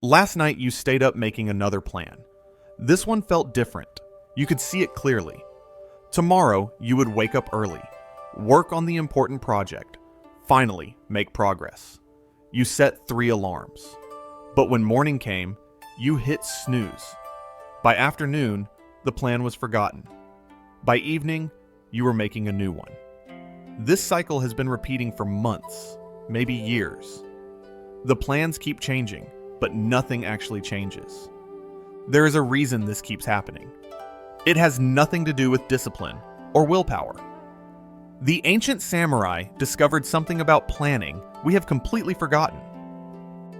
Last night you stayed up making another plan. This one felt different. You could see it clearly. Tomorrow you would wake up early, work on the important project, finally make progress. You set 3 alarms. But when morning came, you hit snooze. By afternoon, the plan was forgotten. By evening, you were making a new one. This cycle has been repeating for months, maybe years. The plans keep changing, but nothing actually changes. There is a reason this keeps happening. It has nothing to do with discipline or willpower. The ancient samurai discovered something about planning we have completely forgotten.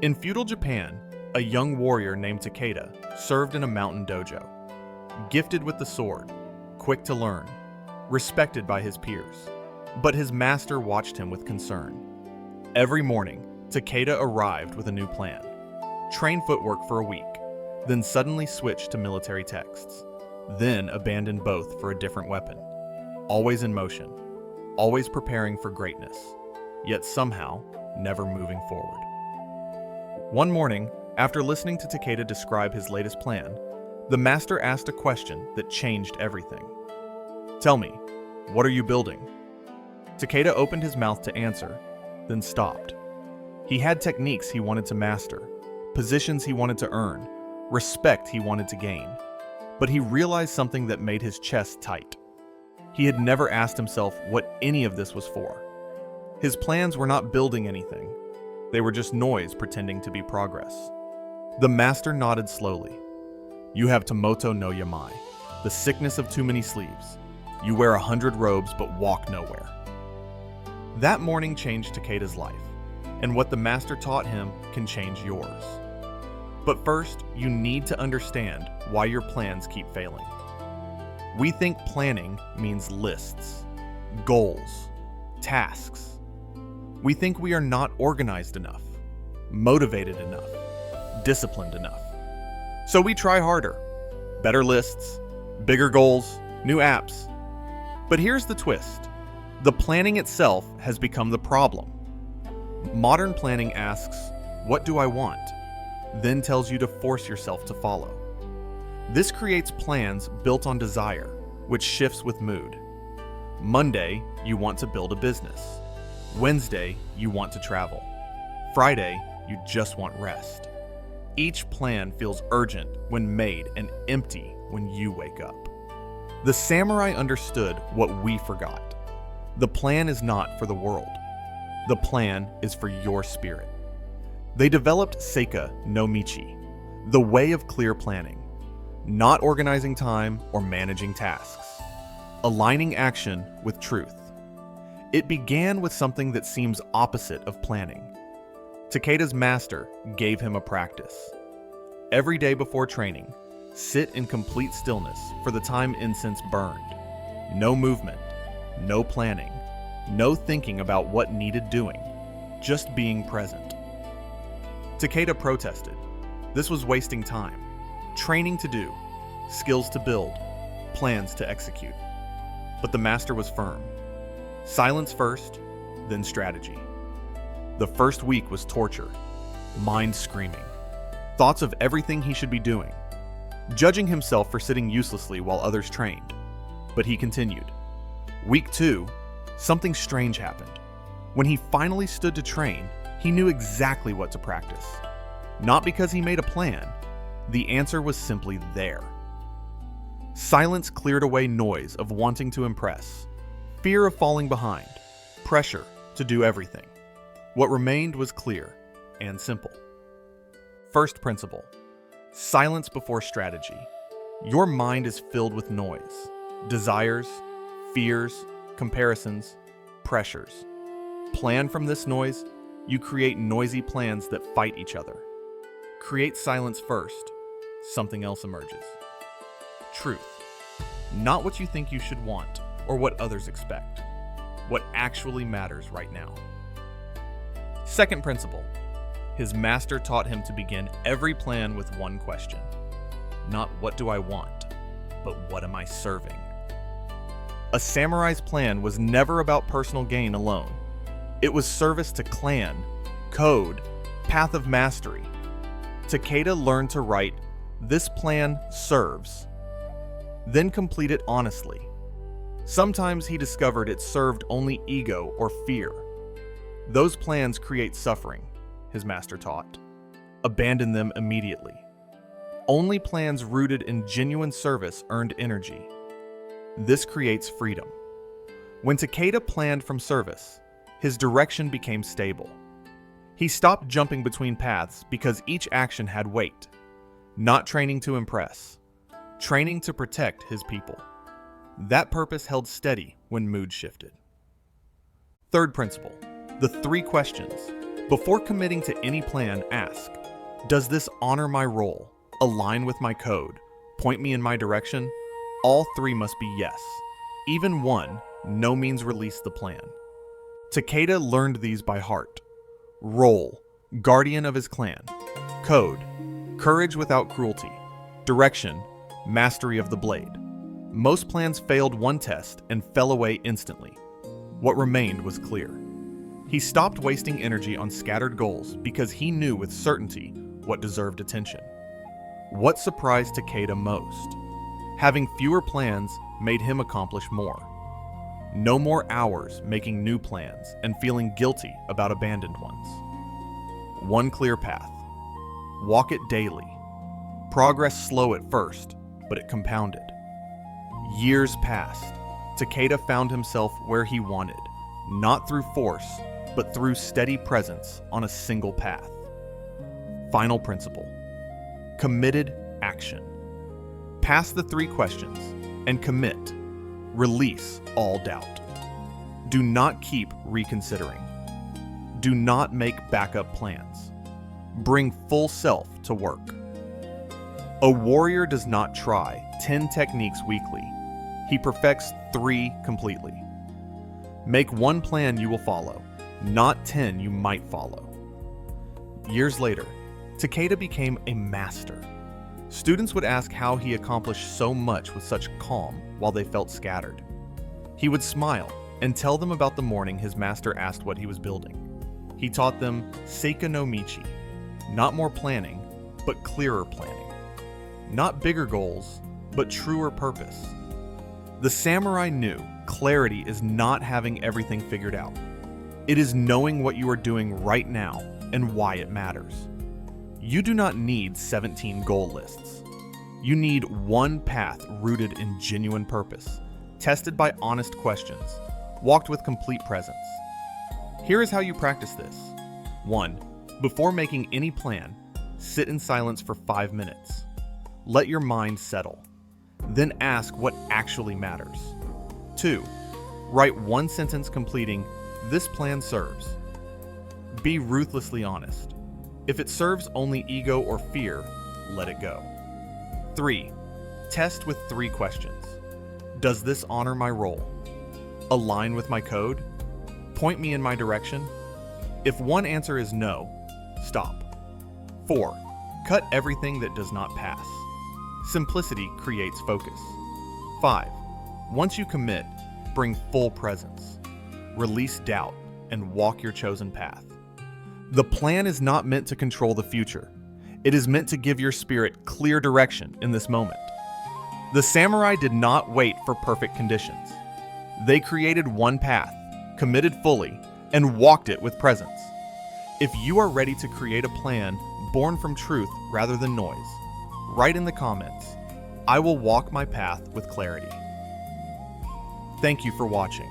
In feudal Japan, a young warrior named Takeda served in a mountain dojo. Gifted with the sword, quick to learn, respected by his peers. But his master watched him with concern. Every morning, Takeda arrived with a new plan. Train footwork for a week, then suddenly switched to military texts. Then abandoned both for a different weapon. Always in motion, always preparing for greatness, yet somehow never moving forward. One morning, after listening to Takeda describe his latest plan, the master asked a question that changed everything. "Tell me, what are you building?" Takeda opened his mouth to answer, then stopped. He had techniques he wanted to master, positions he wanted to earn, respect he wanted to gain. But he realized something that made his chest tight. He had never asked himself what any of this was for. His plans were not building anything. They were just noise pretending to be progress. The master nodded slowly. "You have Tomoto no Yamai, the sickness of too many sleeves. You wear 100 robes but walk nowhere." That morning changed Takeda's life, and what the master taught him can change yours. But first, you need to understand why your plans keep failing. We think planning means lists, goals, tasks. We think we are not organized enough, motivated enough, disciplined enough. So we try harder. Better lists, bigger goals, new apps. But here's the twist. The planning itself has become the problem. Modern planning asks, "What do I want?" then tells you to force yourself to follow. This creates plans built on desire, which shifts with mood. Monday, you want to build a business. Wednesday, you want to travel. Friday, you just want rest. Each plan feels urgent when made and empty when you wake up. The samurai understood what we forgot. The plan is not for the world. The plan is for your spirit. They developed Seikka No Michi, the way of clear planning, not organizing time or managing tasks, aligning action with truth. It began with something that seems opposite of planning. Takeda's master gave him a practice. Every day before training, sit in complete stillness for the time incense burned. No movement, no planning, no thinking about what needed doing, just being present. Takeda protested. This was wasting time. Training to do, skills to build, plans to execute. But the master was firm. Silence first, then strategy. The first week was torture, mind screaming, thoughts of everything he should be doing, judging himself for sitting uselessly while others trained. But he continued. Week 2, something strange happened. When he finally stood to train, he knew exactly what to practice. Not because he made a plan, the answer was simply there. Silence cleared away noise of wanting to impress, fear of falling behind, pressure to do everything. What remained was clear and simple. First principle: silence before strategy. Your mind is filled with noise, desires, fears, comparisons, pressures. Plan from this noise, you create noisy plans that fight each other. Create silence first, something else emerges. Truth. Not what you think you should want or what others expect. What actually matters right now. Second principle. His master taught him to begin every plan with one question. Not what do I want, but what am I serving? A samurai's plan was never about personal gain alone. It was service to clan, code, path of mastery. Takeda learned to write, "This plan serves," then complete it honestly. Sometimes he discovered it served only ego or fear. Those plans create suffering, his master taught. Abandon them immediately. Only plans rooted in genuine service earned energy. This creates freedom. When Takeda planned from service, his direction became stable. He stopped jumping between paths because each action had weight. Not training to impress, training to protect his people. That purpose held steady when mood shifted. Third principle, the 3 questions. Before committing to any plan, ask, does this honor my role, align with my code, point me in my direction? All 3 must be yes. Even 1, no means release the plan. Takeda learned these by heart. Role, guardian of his clan. Code, courage without cruelty. Direction, mastery of the blade. Most plans failed one test and fell away instantly. What remained was clear. He stopped wasting energy on scattered goals because he knew with certainty what deserved attention. What surprised Takeda most? Having fewer plans made him accomplish more. No more hours making new plans and feeling guilty about abandoned ones. One clear path. Walk it daily. Progress slow at first, but it compounded. Years passed. Takeda found himself where he wanted, not through force, but through steady presence on a single path. Final principle. Committed action. Pass the 3 questions and commit. Release all doubt. Do not keep reconsidering. Do not make backup plans. Bring full self to work. A warrior does not try 10 techniques weekly. He perfects 3 completely. Make 1 plan you will follow, not 10 you might follow. Years later, Takeda became a master. Students would ask how he accomplished so much with such calm while they felt scattered. He would smile and tell them about the morning his master asked what he was building. He taught them Seikka No Michi, not more planning, but clearer planning. Not bigger goals, but truer purpose. The samurai knew clarity is not having everything figured out. It is knowing what you are doing right now and why it matters. You do not need 17 goal lists. You need 1 path rooted in genuine purpose, tested by honest questions, walked with complete presence. Here is how you practice this. 1. Before making any plan, sit in silence for 5 minutes. Let your mind settle. Then ask what actually matters. 2. Write 1 sentence completing, "This plan serves." Be ruthlessly honest. If it serves only ego or fear, let it go. 3. Test with 3 questions. Does this honor my role? Align with my code? Point me in my direction? If one answer is no, stop. 4. Cut everything that does not pass. Simplicity creates focus. 5. Once you commit, bring full presence. Release doubt and walk your chosen path. The plan is not meant to control the future. It is meant to give your spirit clear direction in this moment. The samurai did not wait for perfect conditions. They created 1 path, committed fully, and walked it with presence. If you are ready to create a plan born from truth rather than noise, write in the comments, "I will walk my path with clarity." Thank you for watching.